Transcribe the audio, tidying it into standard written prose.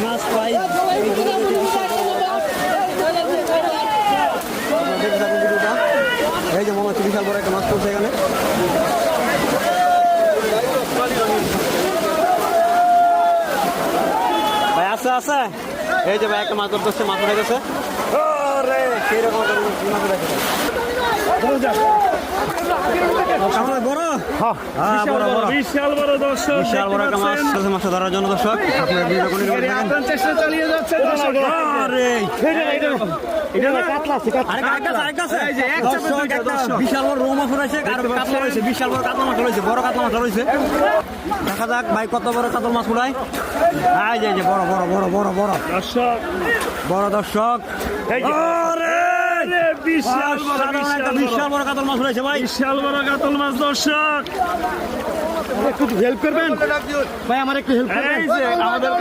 মাছ প্রায় এই যে মনে হচ্ছে বিশাল বড় একটা মাছ পড়ছে এখানে। ভাই আছে আছে এই যে ভাই একটা মাছ ধরতেছে, মাছ উঠে গেছে সেই রকম মাছ উঠে গেছে। বিশাল বড় দর্শক, বিশাল বড় একটা মাছ মাছ ধরার জন্য দর্শক আপনার ভিডিও আপনার চেষ্টা চালিয়ে যাচ্ছে বিশাল বড় রৌ মাছ রয়েছে, কাতলা রয়েছে, বিশাল বড় কাতলা মাছ রয়েছে, বড় কাতলা মাছ রয়েছে। দেখা যাক ভাই কত বড় কাতল মাছ উড়ায়। এই যে বড় বড় বড় বড় বড় দর্শক, বড় দর্শক বিশাল বড় কাতল মাছ রয়েছে ভাই, বিশাল বড় কাতল মাছ দর্শক। একটু হেল্প করবেন ভাই, আমার একটু হেল্প করবেন। এই যে আমাদের